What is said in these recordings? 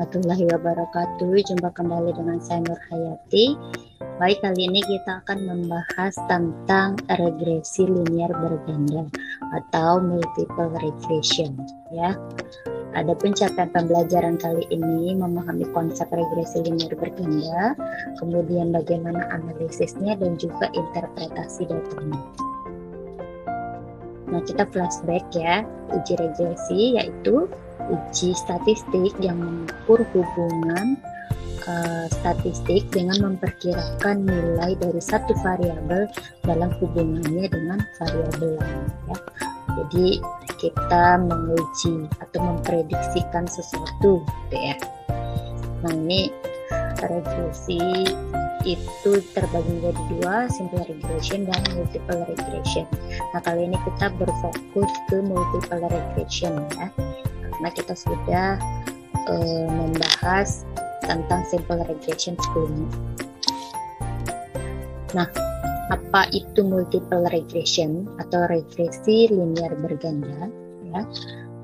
warahmatullahi wabarakatuh. Jumpa kembali dengan saya Nur Hayati. Baik, kali ini kita akan membahas tentang regresi linier berganda atau multiple regression ya. Adapun capaian pembelajaran kali ini memahami konsep regresi linier berganda, kemudian bagaimana analisisnya dan juga interpretasi datanya. Nah, kita flashback ya. Uji regresi yaitu uji statistik yang mengukur hubungan statistik dengan memperkirakan nilai dari satu variabel dalam hubungannya dengan variabel lain ya. Jadi kita menguji atau memprediksikan sesuatu gitu ya. Nah, ini regresi itu terbagi menjadi dua, simple regression dan multiple regression. Nah, kali ini kita berfokus ke multiple regression ya, karena kita sudah membahas tentang simple regression sebelumnya. Nah, apa itu multiple regression atau regresi linear berganda ya?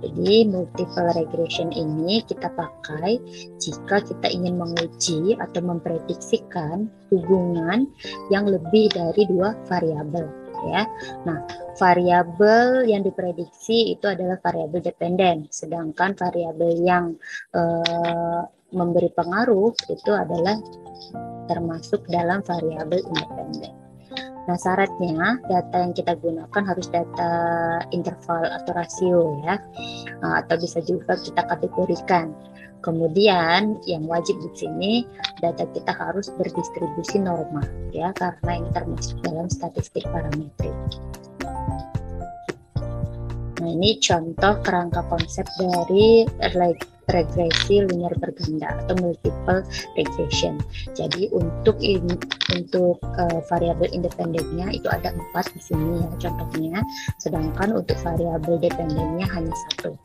Jadi multiple regression ini kita pakai jika kita ingin menguji atau memprediksikan hubungan yang lebih dari dua variabel ya. Nah, variabel yang diprediksi itu adalah variabel dependen, sedangkan variabel yang memberi pengaruh itu adalah termasuk dalam variabel independen. Nah, syaratnya data yang kita gunakan harus data interval atau rasio ya, atau bisa juga kita kategorikan. Kemudian yang wajib di sini data kita harus berdistribusi normal ya, karena ini termasuk dalam statistik parametrik. Nah, ini contoh kerangka konsep dari regresi linear berganda atau multiple regression. Jadi untuk variabel independennya itu ada 4 di sini ya contohnya, sedangkan untuk variabel dependennya hanya 1.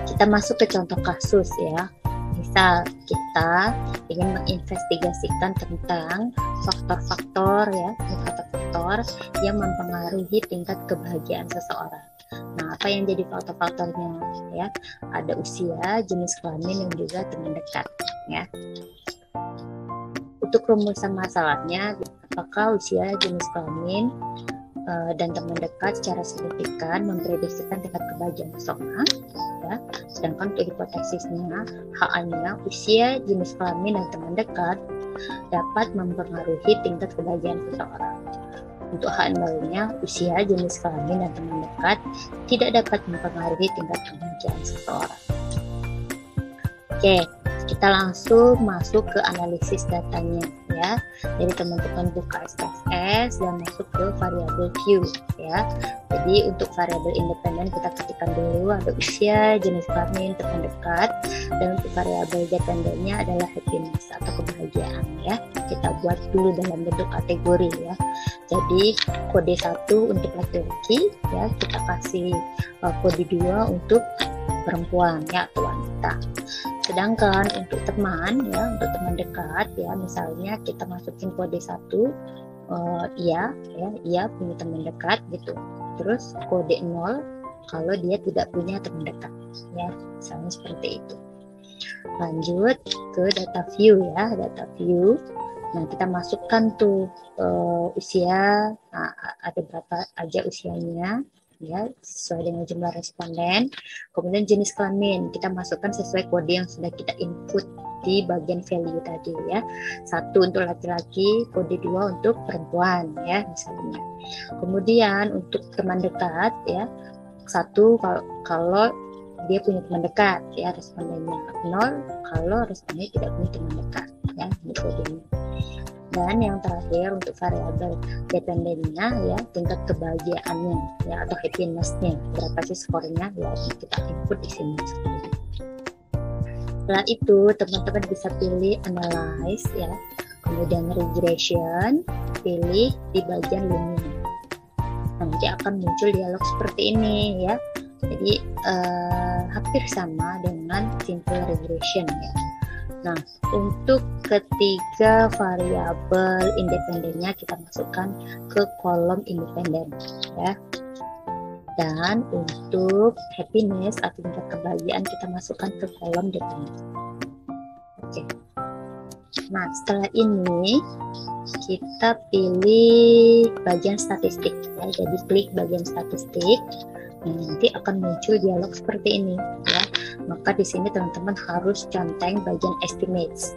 Kita masuk ke contoh kasus ya. Misal kita ingin menginvestigasikan tentang faktor-faktor ya, faktor-faktor yang mempengaruhi tingkat kebahagiaan seseorang. Nah, apa yang jadi faktor-faktornya ya? Ada usia, jenis kelamin, dan juga teman dekat ya. Untuk rumusan masalahnya, apakah usia, jenis kelamin, dan teman dekat secara signifikan memprediksikan tingkat kebahagiaan seseorang ya. Sedangkan untuk hipotesisnya, HA-nya usia, jenis kelamin, dan teman dekat dapat mempengaruhi tingkat kebahagiaan seseorang. Untuk H0-nya usia, jenis kelamin, dan teman dekat tidak dapat mempengaruhi tingkat kebahagiaan seseorang. Oke, kita langsung masuk ke analisis datanya ya. Jadi teman-teman buka SPSS dan masuk ke variabel Q ya. Jadi untuk variabel independen kita ketikkan dulu ada usia, jenis kelamin, teman dekat, dan untuk variabel dependennya adalah happiness atau kebahagiaan ya. Kita buat dulu dalam bentuk kategori ya. Jadi kode 1 untuk laki-laki ya, kita kasih kode 2 untuk perempuan ya atau wanita. Sedangkan untuk teman ya, untuk teman dekat ya, misalnya kita masukin kode 1 iya punya teman dekat gitu. Terus kode 0 kalau dia tidak punya teman dekat ya, misalnya seperti itu. Lanjut ke data view ya, data view. Nah, kita masukkan tuh usia, ada berapa aja usianya ya, sesuai dengan jumlah responden. Kemudian jenis kelamin kita masukkan sesuai kode yang sudah kita input di bagian value tadi ya. 1 untuk laki-laki, kode 2 untuk perempuan ya misalnya. Kemudian untuk teman dekat ya, 1 kalau dia punya teman dekat ya, respondennya 0 kalau respondennya tidak punya teman dekat ya, ini kodenya. Dan yang terakhir untuk variabel dependennya ya, tingkat kebahagiaannya ya atau happiness-nya, berapa sih skornya ya, kita input di sini. Setelah itu teman-teman bisa pilih analyze ya, kemudian regression, pilih di bagian linear. Nanti akan muncul dialog seperti ini ya. Jadi hampir sama dengan simple regression ya. Nah, untuk ketiga variabel independennya kita masukkan ke kolom independen ya. Dan untuk happiness atau tingkat kebahagiaan kita masukkan ke kolom depan. Oke. Nah, setelah ini kita pilih bagian statistik ya. Jadi klik bagian statistik. Nah, nanti akan muncul dialog seperti ini ya. Maka di sini teman-teman harus centang bagian estimates.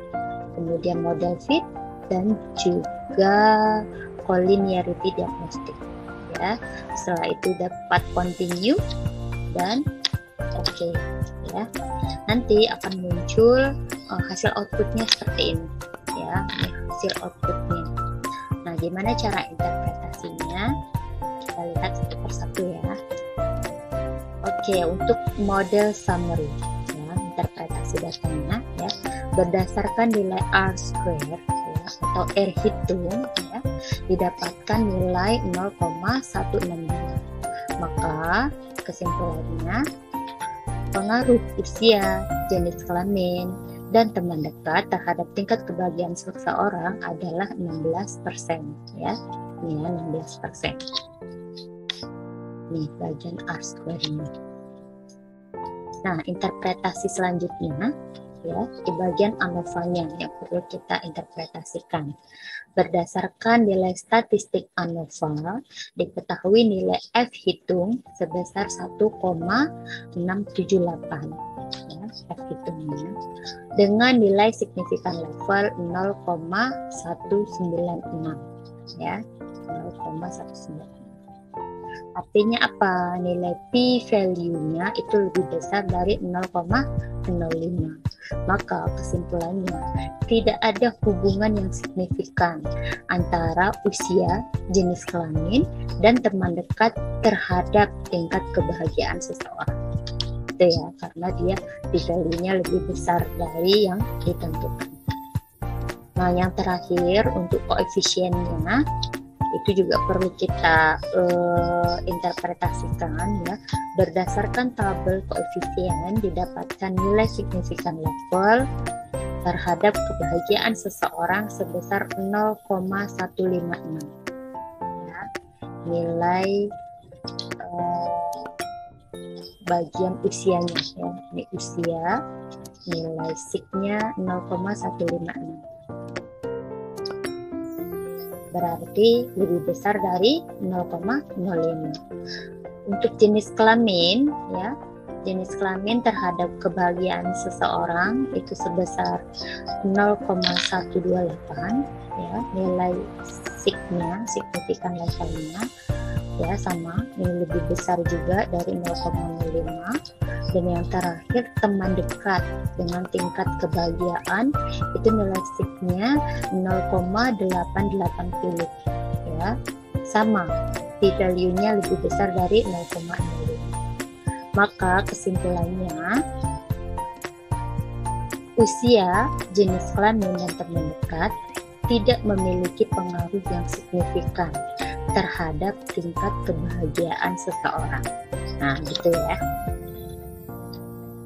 Kemudian model fit dan juga collinearity diagnostic ya. Setelah itu dapat continue dan oke ya. Nanti akan muncul hasil outputnya seperti ini ya. Ini hasil outputnya. Nah, gimana cara interpretasinya? Kita lihat satu persatu ya. Oke, untuk model summary ya, interpretasi datanya ya, berdasarkan nilai R-square ya, atau R hitung ya, didapatkan nilai 0,162. Maka kesimpulannya, pengaruh usia, jenis kelamin, dan teman dekat terhadap tingkat kebahagiaan seseorang adalah 16% ya. Ini ya, 16%. Nih bagian R-square ini. Nah, interpretasi selanjutnya ya, di bagian ANOVA-nya yang perlu kita interpretasikan. Berdasarkan nilai statistik ANOVA, diketahui nilai F hitung sebesar 1,678 ya, F hitungnya, dengan nilai signifikan level 0,196 ya, 0,196. Artinya apa? Nilai p-value-nya itu lebih besar dari 0,05. Maka kesimpulannya, tidak ada hubungan yang signifikan antara usia, jenis kelamin, dan teman dekat terhadap tingkat kebahagiaan seseorang. Itu ya, karena dia p-value-nya lebih besar dari yang ditentukan. Nah, yang terakhir untuk koefisiennya, itu juga perlu kita interpretasikan ya. Berdasarkan tabel koefisien didapatkan nilai signifikan level terhadap kebahagiaan seseorang sebesar 0,156 ya. Nilai bagian usianya ya. Ini usia, nilai sig-nya 0,156. Berarti lebih besar dari 0,05. Untuk jenis kelamin ya, jenis kelamin terhadap kebahagiaan seseorang itu sebesar 0,128 ya, nilai sig-nya, signifikan levelnya ya sama, ini lebih besar juga dari 0,05. Dan yang terakhir, teman dekat dengan tingkat kebahagiaan itu nilai sig-nya 0,880 ya, sama, p-value-nya lebih besar dari 0,05. Maka kesimpulannya, usia, jenis kelamin, dan teman dekat tidak memiliki pengaruh yang signifikan terhadap tingkat kebahagiaan seseorang. Nah, gitu ya.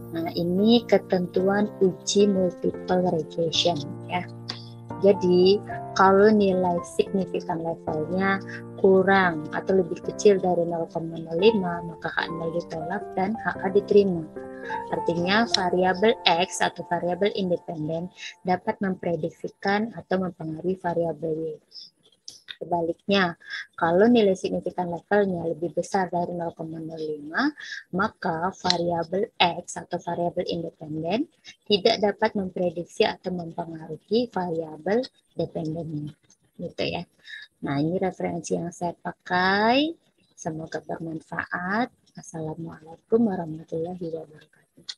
Nah, ini ketentuan uji multiple regression ya. Jadi, kalau nilai signifikan levelnya kurang atau lebih kecil dari 0,05, maka HA ditolak dan HA diterima. Artinya, variabel X atau variabel independen dapat memprediksikan atau mempengaruhi variabel Y. Sebaliknya, kalau nilai signifikan levelnya lebih besar dari 0,05, maka variabel X atau variabel independen tidak dapat memprediksi atau mempengaruhi variabel dependennya. Gitu ya. Nah, ini referensi yang saya pakai. Semoga bermanfaat. Assalamualaikum warahmatullahi wabarakatuh.